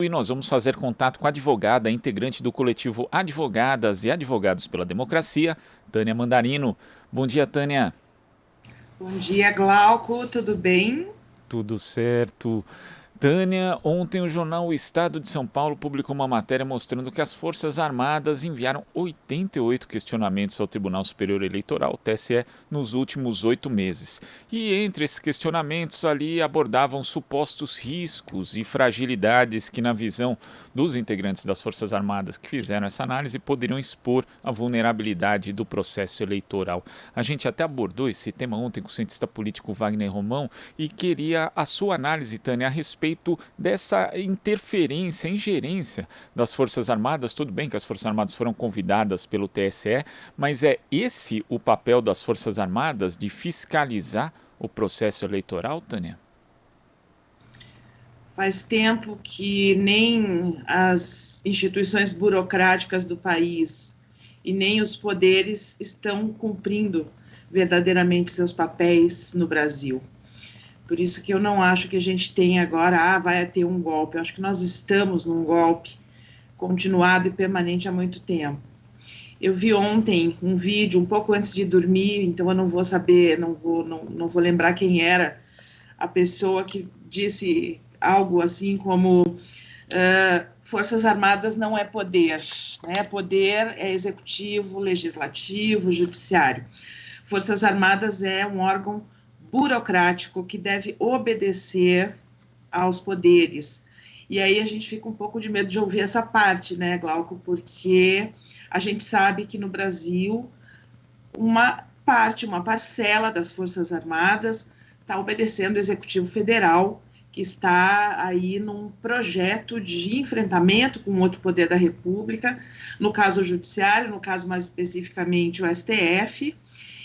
E nós vamos fazer contato com a advogada, integrante do coletivo Advogadas e Advogados pela Democracia, Tânia Mandarino. Bom dia, Tânia. Bom dia, Glauco, tudo bem? Tudo certo. Tânia, ontem o jornal O Estado de São Paulo publicou uma matéria mostrando que as Forças Armadas enviaram 88 questionamentos ao Tribunal Superior Eleitoral, TSE, nos últimos 8 meses. E entre esses questionamentos ali abordavam supostos riscos e fragilidades que, na visão dos integrantes das Forças Armadas que fizeram essa análise, poderiam expor a vulnerabilidade do processo eleitoral. A gente até abordou esse tema ontem com o cientista político Wagner Romão e queria a sua análise, Tânia, a respeito dessa interferência, ingerência das Forças Armadas. Tudo bem que as Forças Armadas foram convidadas pelo TSE, mas é esse o papel das Forças Armadas, de fiscalizar o processo eleitoral, Tânia? Faz tempo que nem as instituições burocráticas do país e nem os poderes estão cumprindo verdadeiramente seus papéis no Brasil. Por isso que eu não acho que a gente tem agora, vai ter um golpe. Eu acho que nós estamos num golpe continuado e permanente há muito tempo. Eu vi ontem um vídeo, um pouco antes de dormir, então eu não vou saber, não vou lembrar quem era a pessoa que disse algo assim como Forças Armadas não é poder, né? Poder é executivo, legislativo, judiciário. Forças Armadas é um órgão burocrático que deve obedecer aos poderes. E aí a gente fica um pouco de medo de ouvir essa parte, né, Glauco? Porque a gente sabe que no Brasil uma parcela das Forças Armadas está obedecendo o Executivo Federal, que está aí num projeto de enfrentamento com outro poder da República, no caso o Judiciário, no caso mais especificamente o STF,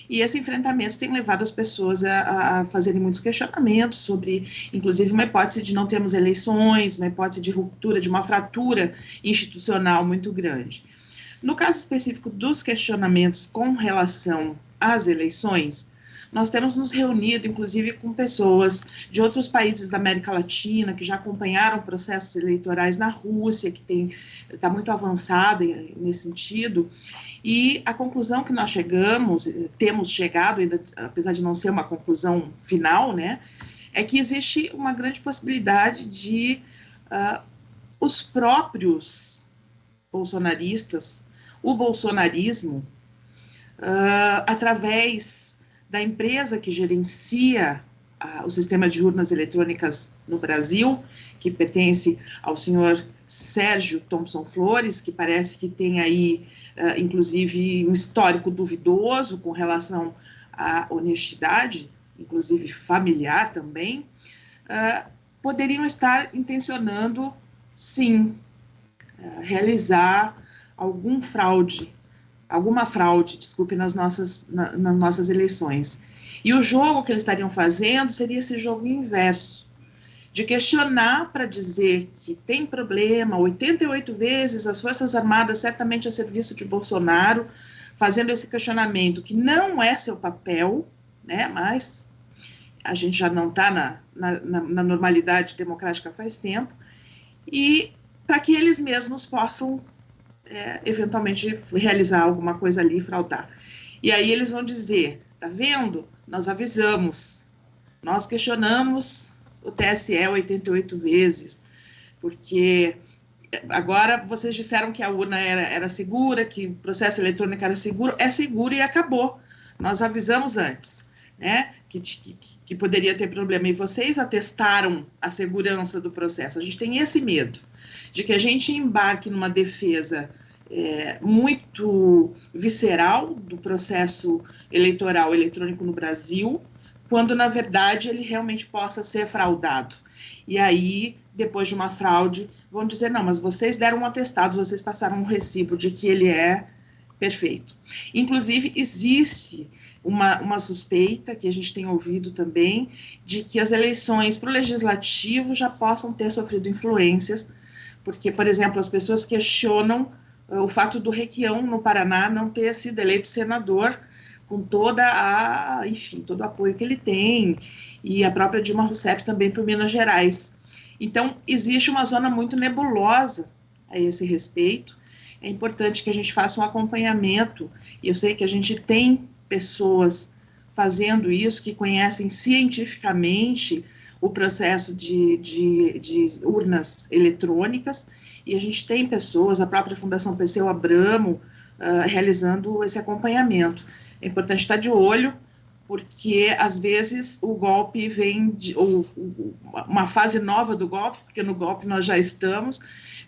e esse enfrentamento tem levado as pessoas a fazerem muitos questionamentos sobre, inclusive, uma hipótese de não termos eleições, uma hipótese de ruptura, de uma fratura institucional muito grande. No caso específico dos questionamentos com relação às eleições, nós temos nos reunido, inclusive, com pessoas de outros países da América Latina, que já acompanharam processos eleitorais na Rússia, que está muito avançada nesse sentido, e a conclusão que nós temos chegado, ainda, apesar de não ser uma conclusão final, né, é que existe uma grande possibilidade de os próprios bolsonaristas, o bolsonarismo, através da empresa que gerencia o sistema de urnas eletrônicas no Brasil, que pertence ao senhor Sérgio Thompson Flores, que parece que tem aí, inclusive, um histórico duvidoso com relação à honestidade, inclusive familiar também, poderiam estar intencionando, sim, realizar alguma fraude, desculpe, nas nossas eleições. E o jogo que eles estariam fazendo seria esse jogo inverso, de questionar para dizer que tem problema, 88 vezes as Forças Armadas, certamente a serviço de Bolsonaro, fazendo esse questionamento que não é seu papel, né, mas a gente já não está na normalidade democrática faz tempo, e para que eles mesmos possam eventualmente realizar alguma coisa ali e fraudar. E aí eles vão dizer, tá vendo? Nós avisamos, nós questionamos o TSE 88 vezes, porque agora vocês disseram que a urna era segura, que o processo eletrônico era seguro, é seguro e acabou. Nós avisamos antes, né, que poderia ter problema, e vocês atestaram a segurança do processo. A gente tem esse medo de que a gente embarque numa defesa muito visceral do processo eleitoral eletrônico no Brasil, quando, na verdade, ele realmente possa ser fraudado. E aí, depois de uma fraude, vão dizer, não, mas vocês deram um atestado, vocês passaram um recibo de que ele é perfeito. Inclusive, existe uma suspeita, que a gente tem ouvido também, de que as eleições para o legislativo já possam ter sofrido influências, porque, por exemplo, as pessoas questionam o fato do Requião, no Paraná, não ter sido eleito senador, com todo o apoio que ele tem, e a própria Dilma Rousseff também por Minas Gerais. Então, existe uma zona muito nebulosa a esse respeito. É importante que a gente faça um acompanhamento, e eu sei que a gente tem pessoas fazendo isso, que conhecem cientificamente o processo de urnas eletrônicas, e a gente tem pessoas, a própria Fundação Perseu Abramo, realizando esse acompanhamento. É importante estar de olho, porque às vezes o golpe vem, uma fase nova do golpe, porque no golpe nós já estamos,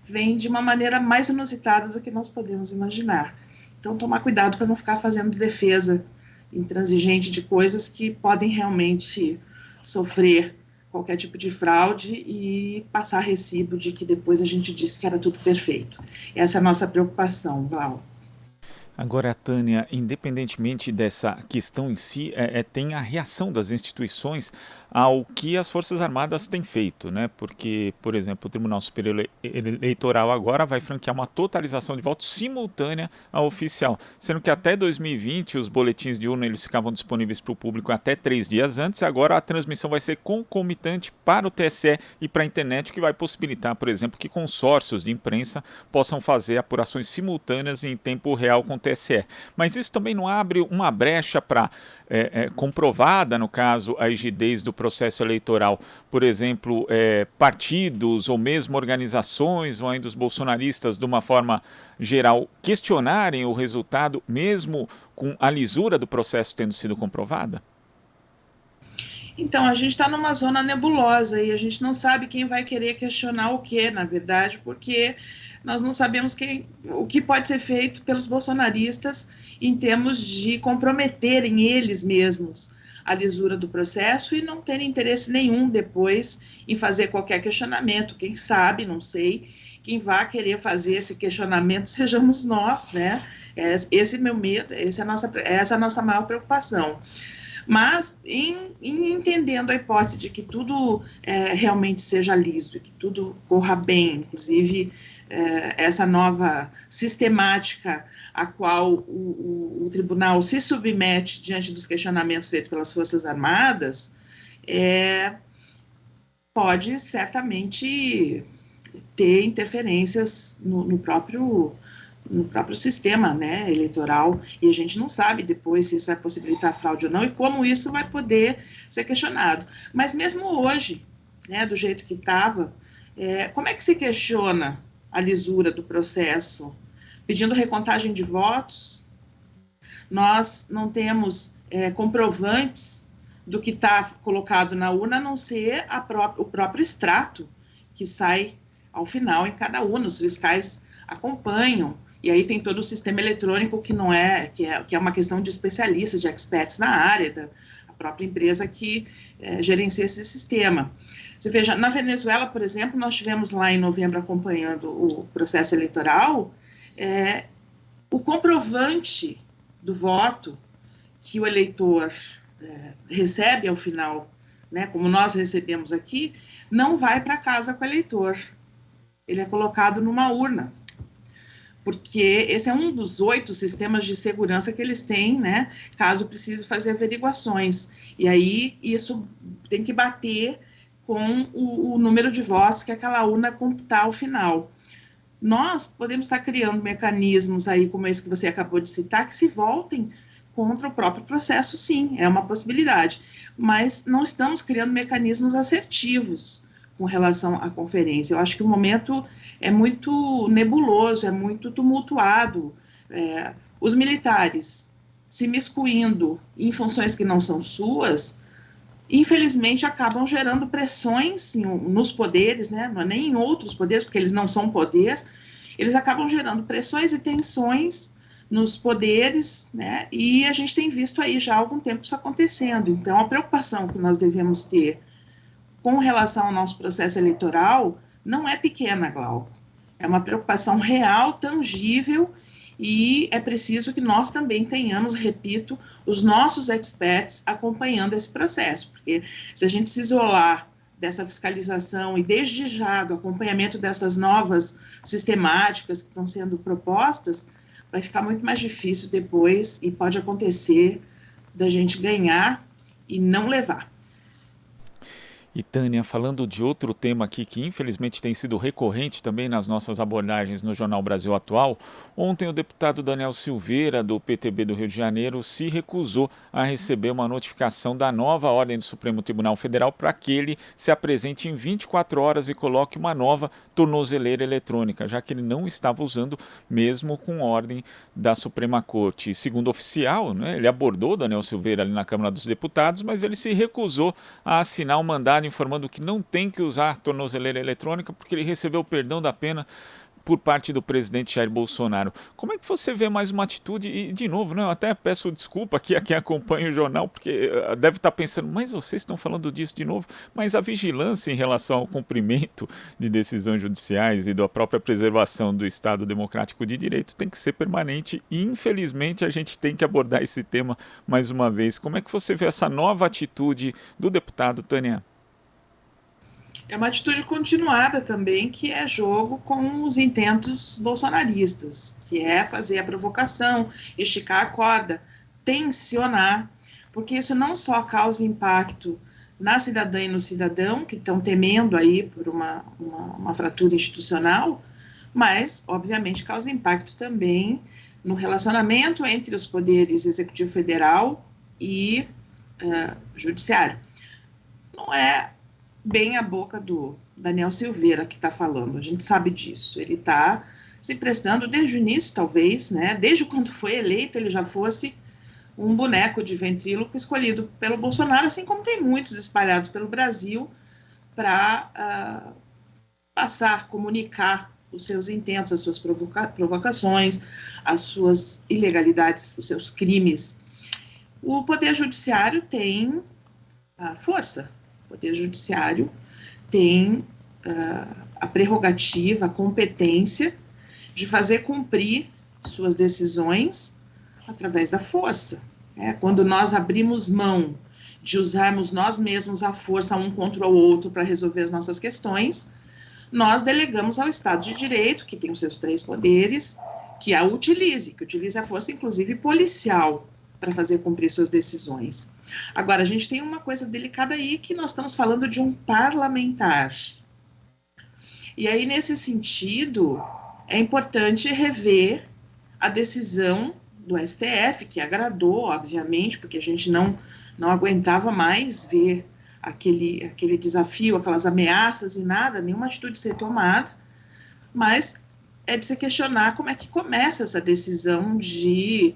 vem de uma maneira mais inusitada do que nós podemos imaginar. Então, tomar cuidado para não ficar fazendo defesa intransigente de coisas que podem realmente sofrer qualquer tipo de fraude e passar recibo de que depois a gente disse que era tudo perfeito. Essa é a nossa preocupação, Glau. Agora, Tânia, independentemente dessa questão em si, tem a reação das instituições ao que as Forças Armadas têm feito, né? Porque, por exemplo, o Tribunal Superior Eleitoral agora vai franquear uma totalização de votos simultânea ao oficial, sendo que até 2020 os boletins de urna eles ficavam disponíveis para o público até 3 dias antes, agora a transmissão vai ser concomitante para o TSE e para a internet, que vai possibilitar, por exemplo, que consórcios de imprensa possam fazer apurações simultâneas em tempo real com o TSE. Mas isso também não abre uma brecha para, comprovada, no caso, a rigidez do processo eleitoral, por exemplo, partidos ou mesmo organizações ou ainda os bolsonaristas, de uma forma geral, questionarem o resultado, mesmo com a lisura do processo tendo sido comprovada? Então, a gente está numa zona nebulosa e a gente não sabe quem vai querer questionar o que, na verdade, porque nós não sabemos o que pode ser feito pelos bolsonaristas em termos de comprometerem eles mesmos a lisura do processo e não terem interesse nenhum depois em fazer qualquer questionamento. Quem sabe, não sei, quem vai querer fazer esse questionamento sejamos nós, né? Esse é meu medo, essa é a nossa maior preocupação. Mas, em entendendo a hipótese de que tudo realmente seja liso, que tudo corra bem, inclusive essa nova sistemática a qual o tribunal se submete diante dos questionamentos feitos pelas Forças Armadas, pode certamente ter interferências no próprio sistema, né, eleitoral, e a gente não sabe depois se isso vai possibilitar fraude ou não, e como isso vai poder ser questionado. Mas mesmo hoje, né, do jeito que estava, como é que se questiona a lisura do processo? Pedindo recontagem de votos? Nós não temos comprovantes do que está colocado na urna, a não ser o próprio extrato que sai ao final em cada urna. Os fiscais acompanham. E aí tem todo o sistema eletrônico que é uma questão de especialistas, de experts na área, da própria empresa que gerencia esse sistema. Você veja, na Venezuela, por exemplo, nós tivemos lá em novembro acompanhando o processo eleitoral, o comprovante do voto que o eleitor recebe ao final, né, como nós recebemos aqui, não vai para casa com o eleitor. Ele é colocado numa urna, porque esse é um dos 8 sistemas de segurança que eles têm, né, caso precise fazer averiguações. E aí isso tem que bater com o número de votos que aquela urna computar ao final. Nós podemos estar criando mecanismos aí, como esse que você acabou de citar, que se voltem contra o próprio processo, sim, é uma possibilidade. Mas não estamos criando mecanismos assertivos com relação à conferência. Eu acho que o momento é muito nebuloso, é muito tumultuado. Os militares se miscuindo em funções que não são suas, infelizmente acabam gerando pressões nos poderes, né? Não é nem em outros poderes, porque eles não são poder, eles acabam gerando pressões e tensões nos poderes, né? E a gente tem visto aí já há algum tempo isso acontecendo. Então, a preocupação que nós devemos ter com relação ao nosso processo eleitoral não é pequena, Glauco. É uma preocupação real, tangível, e é preciso que nós também tenhamos, repito, os nossos experts acompanhando esse processo, porque se a gente se isolar dessa fiscalização e desde já do acompanhamento dessas novas sistemáticas que estão sendo propostas, vai ficar muito mais difícil depois e pode acontecer da gente ganhar e não levar. E Tânia, falando de outro tema aqui que infelizmente tem sido recorrente também nas nossas abordagens no Jornal Brasil Atual, ontem o deputado Daniel Silveira, do PTB do Rio de Janeiro, se recusou a receber uma notificação da nova ordem do Supremo Tribunal Federal para que ele se apresente em 24 horas e coloque uma nova tornozeleira eletrônica, já que ele não estava usando mesmo com ordem da Suprema Corte. E segundo o oficial, né, ele abordou Daniel Silveira ali na Câmara dos Deputados, mas ele se recusou a assinar um mandado informando que não tem que usar tornozeleira eletrônica porque ele recebeu o perdão da pena por parte do presidente Jair Bolsonaro. Como é que você vê mais uma atitude? E, de novo, né, eu até peço desculpa aqui a quem acompanha o jornal, porque deve estar pensando, mas vocês estão falando disso de novo? Mas a vigilância em relação ao cumprimento de decisões judiciais e da própria preservação do Estado Democrático de Direito tem que ser permanente e, infelizmente, a gente tem que abordar esse tema mais uma vez. Como é que você vê essa nova atitude do deputado, Tânia? É uma atitude continuada também, que é jogo com os intentos bolsonaristas, que é fazer a provocação, esticar a corda, tensionar, porque isso não só causa impacto na cidadã e no cidadão, que estão temendo aí por uma fratura institucional, mas, obviamente, causa impacto também no relacionamento entre os poderes executivo federal e judiciário. Não é bem a boca do Daniel Silveira que está falando, a gente sabe disso. Ele está se prestando desde o início, talvez, né? Desde quando foi eleito, ele já fosse um boneco de ventríloco escolhido pelo Bolsonaro, assim como tem muitos espalhados pelo Brasil para passar, comunicar os seus intentos, as suas provocações, as suas ilegalidades, os seus crimes. O Poder Judiciário tem a força. O Poder Judiciário tem a prerrogativa, a competência de fazer cumprir suas decisões através da força. Quando nós abrimos mão de usarmos nós mesmos a força um contra o outro para resolver as nossas questões, nós delegamos ao Estado de Direito, que tem os seus 3 poderes, que a utilize, que utilize a força, inclusive policial, para fazer cumprir suas decisões. Agora, a gente tem uma coisa delicada aí, que nós estamos falando de um parlamentar. E aí, nesse sentido, é importante rever a decisão do STF, que agradou, obviamente, porque a gente não aguentava mais ver aquele desafio, aquelas ameaças e nada, nenhuma atitude ser tomada, mas é de se questionar como é que começa essa decisão de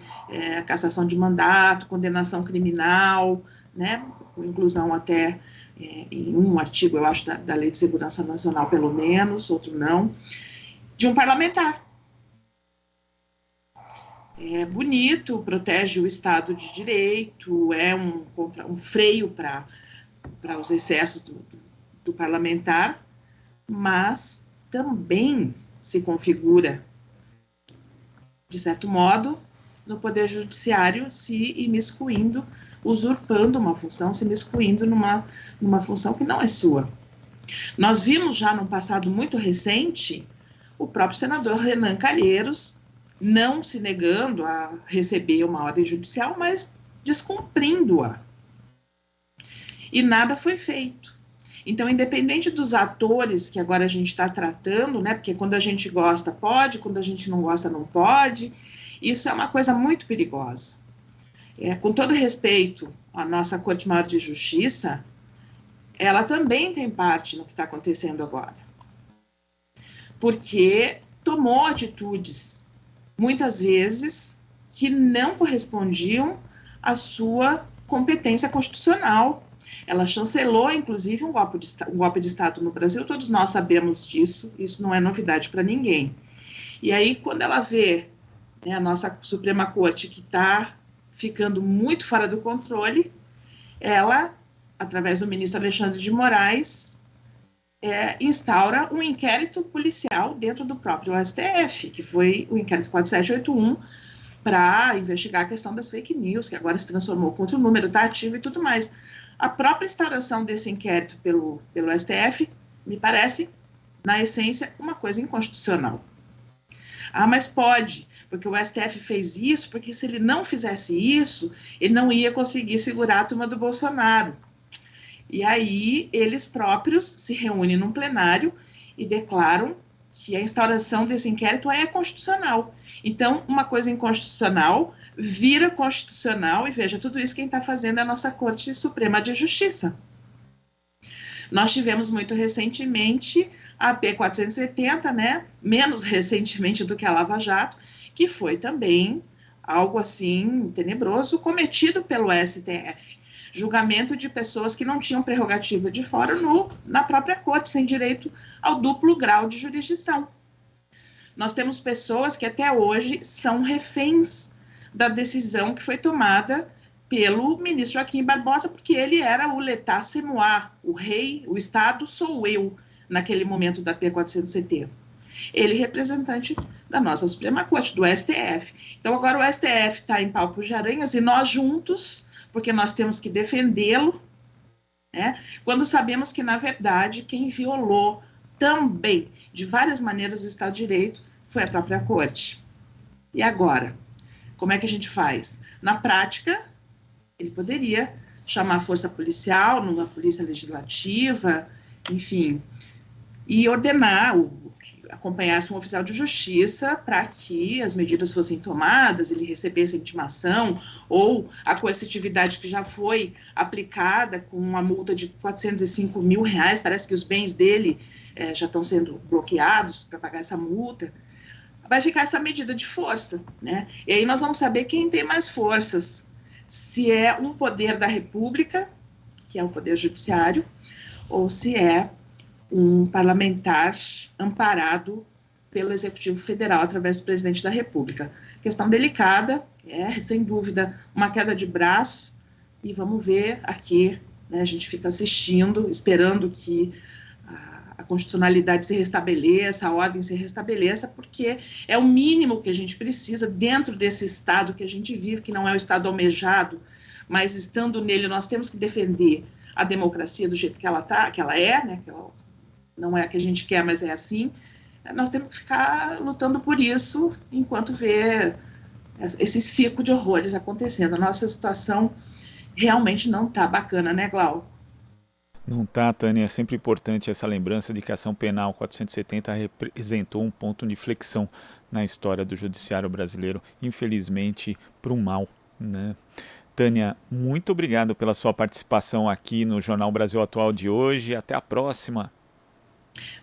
cassação de mandato, condenação criminal, né, com inclusão até em um artigo, eu acho, da Lei de Segurança Nacional, pelo menos, outro não, de um parlamentar. É bonito, protege o Estado de Direito, é um freio para os excessos do parlamentar, mas também se configura, de certo modo, no Poder Judiciário se imiscuindo, usurpando uma função, se imiscuindo numa função que não é sua. Nós vimos já num passado muito recente o próprio senador Renan Calheiros não se negando a receber uma ordem judicial, mas descumprindo-a. E nada foi feito. Então, independente dos atores que agora a gente está tratando, né, porque quando a gente gosta pode, quando a gente não gosta não pode, isso é uma coisa muito perigosa. Com todo respeito à nossa Corte Maior de Justiça, ela também tem parte no que está acontecendo agora. Porque tomou atitudes, muitas vezes, que não correspondiam à sua competência constitucional. Ela chancelou, inclusive, um golpe de Estado no Brasil, todos nós sabemos disso, isso não é novidade para ninguém. E aí, quando ela vê, né, a nossa Suprema Corte, que está ficando muito fora do controle, ela, através do ministro Alexandre de Moraes, instaura um inquérito policial dentro do próprio STF, que foi o inquérito 4781, para investigar a questão das fake news, que agora se transformou contra o número, está ativo e tudo mais. A própria instauração desse inquérito pelo STF, me parece, na essência, uma coisa inconstitucional. Ah, mas pode, porque o STF fez isso, porque se ele não fizesse isso, ele não ia conseguir segurar a turma do Bolsonaro. E aí eles próprios se reúnem num plenário e declaram que a instauração desse inquérito é constitucional. Então, uma coisa inconstitucional vira constitucional, e veja, tudo isso quem está fazendo é a nossa Corte Suprema de Justiça. Nós tivemos muito recentemente a P 470, né, menos recentemente do que a Lava Jato, que foi também algo assim tenebroso, cometido pelo STF. Julgamento de pessoas que não tinham prerrogativa de fórum na própria corte, sem direito ao duplo grau de jurisdição. Nós temos pessoas que até hoje são reféns da decisão que foi tomada pelo ministro Joaquim Barbosa, porque ele era o l'état c'est moi, o rei, o Estado sou eu, naquele momento da P 470. Ele representante da nossa Suprema Corte, do STF. Então agora o STF está em palpos de aranhas e nós juntos, porque nós temos que defendê-lo, né? Quando sabemos que, na verdade, quem violou também, de várias maneiras, o Estado de Direito foi a própria Corte. E agora? Como é que a gente faz? Na prática, ele poderia chamar a força policial, numa polícia legislativa, enfim, e ordenar, acompanhasse um oficial de justiça para que as medidas fossem tomadas, ele recebesse a intimação, ou a coercitividade que já foi aplicada com uma multa de R$405 mil, parece que os bens dele já estão sendo bloqueados para pagar essa multa, vai ficar essa medida de força, né? E aí nós vamos saber quem tem mais forças, se é um poder da República, que é o Poder Judiciário, ou se é um parlamentar amparado pelo Executivo Federal, através do Presidente da República. Questão delicada, sem dúvida, uma queda de braço, e vamos ver aqui, né, a gente fica assistindo, esperando que a constitucionalidade se restabeleça, a ordem se restabeleça, porque é o mínimo que a gente precisa dentro desse Estado que a gente vive, que não é o Estado almejado, mas estando nele nós temos que defender a democracia do jeito que ela é, né, que ela não é a que a gente quer, mas é assim. Nós temos que ficar lutando por isso enquanto vê esse circo de horrores acontecendo. A nossa situação realmente não está bacana, né, Glau? Não tá, Tânia. É sempre importante essa lembrança de que a ação penal 470 representou um ponto de inflexão na história do judiciário brasileiro, infelizmente, para o mal, né? Tânia, muito obrigado pela sua participação aqui no Jornal Brasil Atual de hoje. Até a próxima.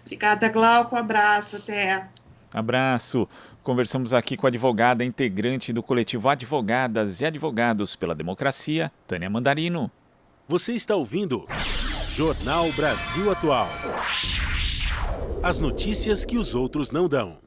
Obrigada, Glauco. Um abraço, até. Abraço. Conversamos aqui com a advogada integrante do coletivo Advogadas e Advogados pela Democracia, Tânia Mandarino. Você está ouvindo Jornal Brasil Atual. As notícias que os outros não dão.